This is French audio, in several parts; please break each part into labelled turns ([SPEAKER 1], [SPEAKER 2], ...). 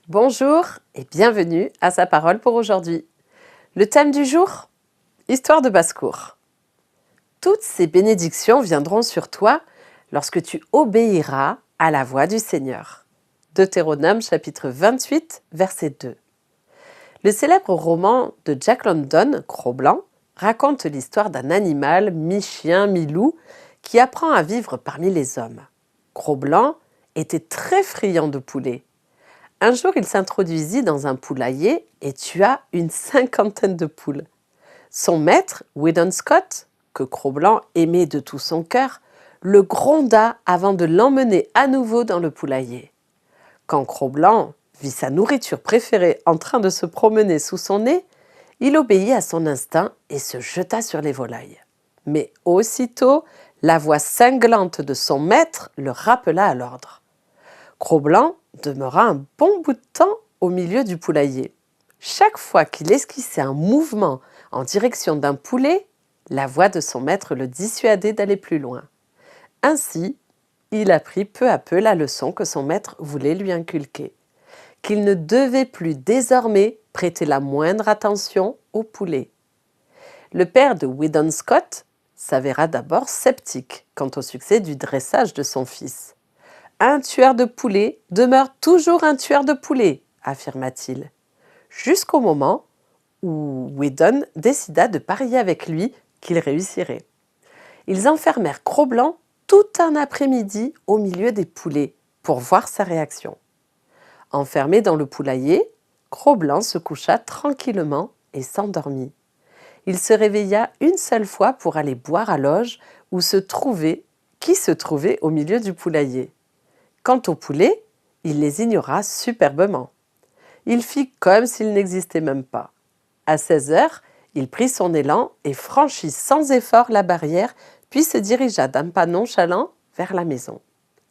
[SPEAKER 1] Bonjour et bienvenue à Sa Parole pour aujourd'hui. Le thème du jour, histoire de basse-cour. Toutes ces bénédictions viendront sur toi lorsque tu obéiras à la voix du Seigneur. Deutéronome chapitre 28, verset 2. Le célèbre roman de Jack London, Cro-Blanc, raconte l'histoire d'un animal mi-chien, mi-loup qui apprend à vivre parmi les hommes. Cro-Blanc était très friand de poulet. Un jour, il s'introduisit dans un poulailler et tua une cinquantaine de poules. Son maître, Weedon Scott, que Cro-Blanc aimait de tout son cœur, le gronda avant de l'emmener à nouveau dans le poulailler. Quand Cro-Blanc vit sa nourriture préférée en train de se promener sous son nez, il obéit à son instinct et se jeta sur les volailles. Mais aussitôt, la voix cinglante de son maître le rappela à l'ordre. Cro-Blanc demeura un bon bout de temps au milieu du poulailler. Chaque fois qu'il esquissait un mouvement en direction d'un poulet, la voix de son maître le dissuadait d'aller plus loin. Ainsi, il apprit peu à peu la leçon que son maître voulait lui inculquer, qu'il ne devait plus désormais prêter la moindre attention au poulet. Le père de Weedon Scott s'avéra d'abord sceptique quant au succès du dressage de son fils. Un tueur de poulet demeure toujours un tueur de poulet, affirma-t-il, jusqu'au moment où Weedon décida de parier avec lui qu'il réussirait. Ils enfermèrent Cro-Blanc tout un après-midi au milieu des poulets pour voir sa réaction. Enfermé dans le poulailler, Cro-Blanc se coucha tranquillement et s'endormit. Il se réveilla une seule fois pour aller boire à l'auge qui se trouvait au milieu du poulailler. Quant aux poulets, il les ignora superbement. Il fit comme s'ils n'existaient même pas. À 16 heures, il prit son élan et franchit sans effort la barrière, puis se dirigea d'un pas nonchalant vers la maison.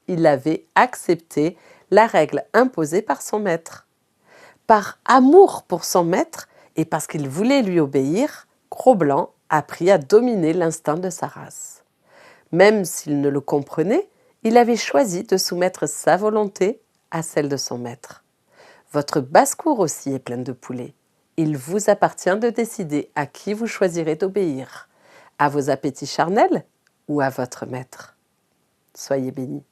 [SPEAKER 1] Il avait accepté la règle imposée par son maître. Par amour pour son maître et parce qu'il voulait lui obéir, Cro-Blanc apprit à dominer l'instinct de sa race. Même s'il ne le comprenait, il avait choisi de soumettre sa volonté à celle de son maître. Votre basse-cour aussi est pleine de poulets. Il vous appartient de décider à qui vous choisirez d'obéir, à vos appétits charnels ou à votre maître. Soyez bénis.